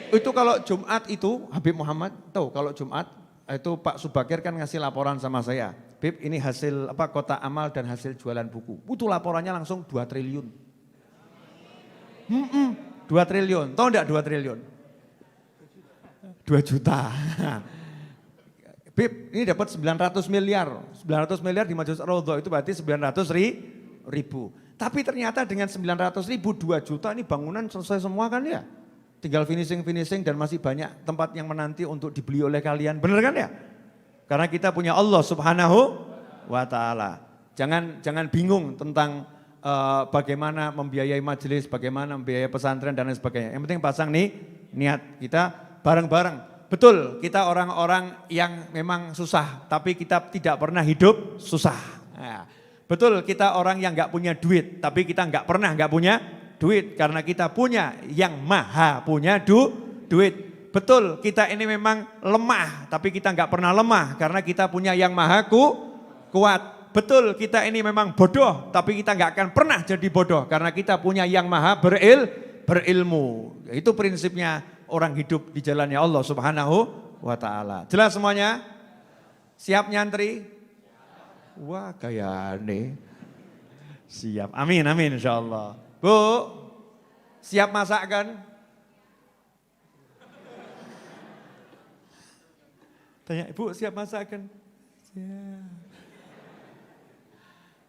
Itu kalau Jumat itu, Habib Muhammad, tahu kalau Jumat itu Pak Subakir kan ngasih laporan sama saya. Bib ini hasil kotak amal dan hasil jualan buku. Itu laporannya langsung 2 triliun. 2 triliun, tahu enggak 2 triliun? 2 juta. Bib ini dapat 900 miliar. 900 miliar di Majlis Ar-Raudhah itu berarti 900 ribu. Tapi ternyata dengan 900 ribu, 2 juta ini bangunan selesai semua kan ya. Tinggal finishing dan masih banyak tempat yang menanti untuk dibeli oleh kalian. Benar kan ya? Karena kita punya Allah Subhanahu wa ta'ala. Jangan bingung tentang bagaimana membiayai majelis, bagaimana membiayai pesantren dan lain sebagainya. Yang penting pasang nih niat kita bareng-bareng. Betul, kita orang-orang yang memang susah, tapi kita tidak pernah hidup susah. Nah, betul, kita orang yang nggak punya duit, tapi kita nggak pernah nggak punya duit karena kita punya yang maha punya duit. Betul, kita ini memang lemah, tapi kita nggak pernah lemah karena kita punya yang maha kuat. Betul, kita ini memang bodoh, tapi kita nggak akan pernah jadi bodoh karena kita punya yang maha berilmu. Itu prinsipnya orang hidup di jalannya Allah Subhanahu wa ta'ala. Jelas semuanya? Siap nyantri? Wah kayaknya siap. Amin insyaallah. Bu, siap masak kan? Tanya, Ibu siap masak kan? Siap.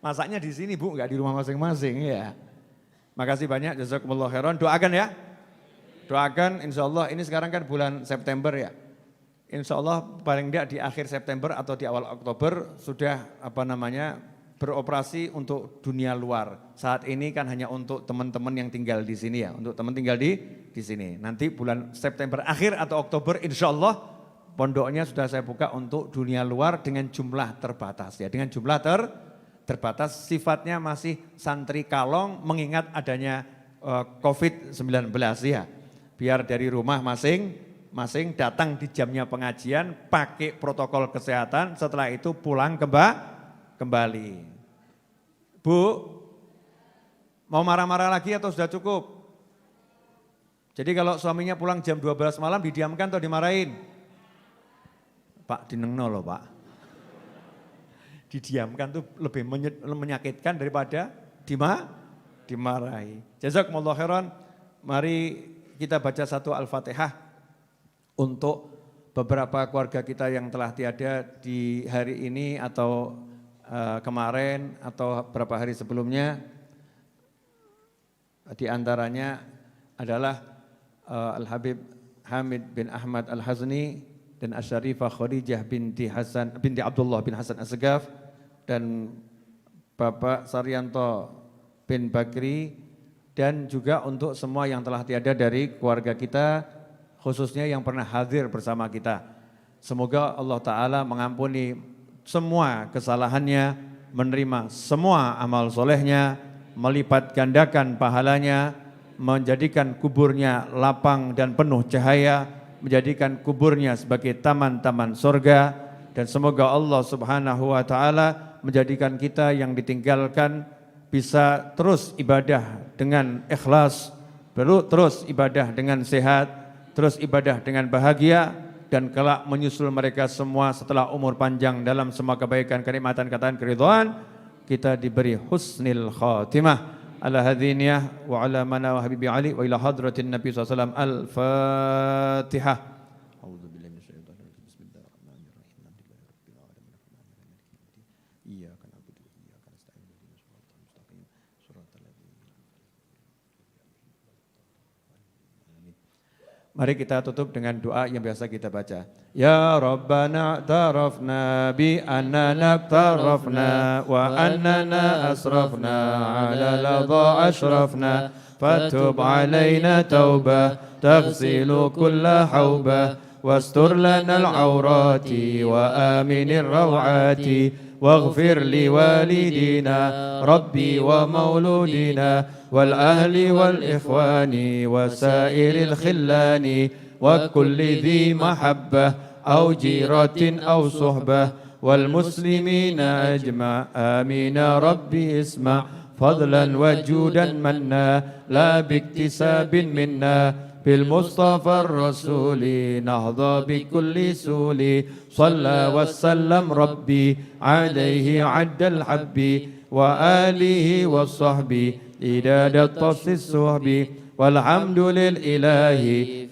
Masaknya di sini Bu, enggak di rumah masing-masing ya. Makasih banyak, jazakumullah khairan. Doakan ya. Doakan insyaallah, ini sekarang kan bulan September ya. Insyaallah paling tidak di akhir September atau di awal Oktober sudah beroperasi untuk dunia luar. Saat ini kan hanya untuk teman-teman yang tinggal di sini ya, untuk teman tinggal di sini. Nanti bulan September akhir atau Oktober insyaallah pondoknya sudah saya buka untuk dunia luar dengan jumlah terbatas ya, dengan jumlah terbatas, sifatnya masih santri kalong mengingat adanya COVID-19 ya. Biar dari rumah masing-masing datang di jamnya pengajian, pakai protokol kesehatan, setelah itu pulang kembali. Bu, mau marah-marah lagi atau sudah cukup? Jadi kalau suaminya pulang jam 12 malam didiamkan atau dimarahin? Pak, dinengno loh Pak. Didiamkan tuh lebih menyakitkan daripada dimarahi. Jazakumullah khairan. Mari kita baca satu Al-Fatihah untuk beberapa keluarga kita yang telah tiada di hari ini atau kemarin atau beberapa hari sebelumnya. Di antaranya adalah Al-Habib Hamid bin Ahmad Al-Hazni dan Asy-Syarifah Khadijah binti Abdullah bin Hasan As-Segaf dan Bapak Saryanto bin Bakri, dan juga untuk semua yang telah tiada dari keluarga kita, khususnya yang pernah hadir bersama kita. Semoga Allah Ta'ala mengampuni semua kesalahannya, menerima semua amal solehnya, melipat gandakan pahalanya, menjadikan kuburnya lapang dan penuh cahaya, menjadikan kuburnya sebagai taman-taman surga, dan semoga Allah Subhanahu wa Ta'ala menjadikan kita yang ditinggalkan bisa terus ibadah dengan ikhlas, terus ibadah dengan sehat, terus ibadah dengan bahagia, dan kelak menyusul mereka semua setelah umur panjang dalam semua kebaikan, kenikmatan, ketaan, keridhaan, kita diberi husnil khatimah. Ala hadhiniyah wa ala mana wa habibi Ali wa ila hadratin Nabi SAW. Al-Fatihah. Mari kita tutup dengan doa yang biasa kita baca. Ya Rabbana tarafna bi annana tarafna wa annana asrafna ala ladha ashrafna فتب علينا توبة تغسل كل حوبة واستر لنا العورات وآمن الروعات واغفر لوالدينا ربي ومولودنا والأهل والإخوان وسائر الخلان وكل ذي محبة أو جيرة أو صحبة والمسلمين أجمع آمين ربي اسمع فضلا وجودا منا لا باكتساب منا بالمصطفى الرسول نهضى بكل سول صلى وسلم ربي عليه عد الحب وآله والصحب إداد الطص الصحب والحمد للإله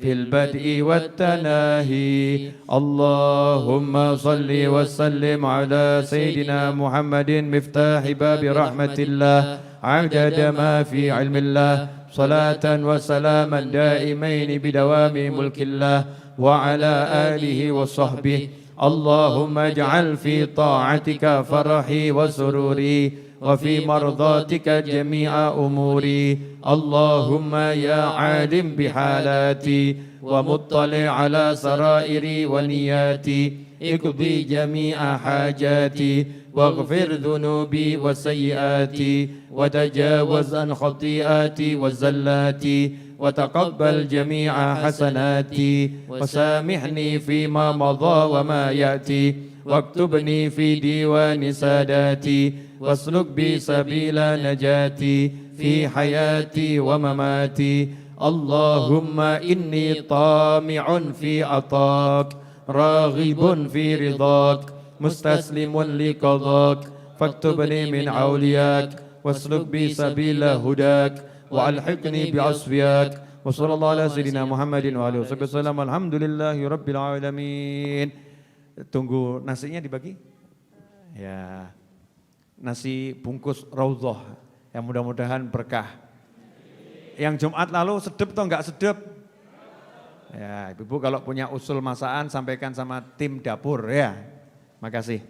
في البدء والتناهي اللهم صل وسلم على سيدنا محمد مفتاح باب رحمة الله عدد ما في علم الله صلاة وسلاما دائمين بدوام ملك الله وعلى آله وصحبه اللهم اجعل في طاعتك فرحي وسروري وفي مرضاتك جميع أموري اللهم يا عالم بحالاتي ومطلع على سرائري ونياتي اقضي جميع حاجاتي واغفر ذنوبي وسيئاتي وتجاوز عن خطيئاتي وزلاتي وتقبل جميع حسناتي وسامحني فيما مضى وما يأتي واكتبني في ديوان ساداتي واسلك بي سبيل نجاتي في حياتي ومماتي اللهم إني طامع في عطاك راغب في رضاك مستسلم لقضاك فاكتبني من أولياك واسلك بي سبيل هداك وألحقني بعصفياك وصلى الله على سيدنا محمد وآله وسلم الحمد لله رب العالمين. Tunggu nasinya dibagi ya, nasi bungkus raudhah yang mudah-mudahan berkah. Yang Jumat lalu sedep atau enggak sedep? Ya, Ibu kalau punya usul masakan sampaikan sama tim dapur ya. Makasih.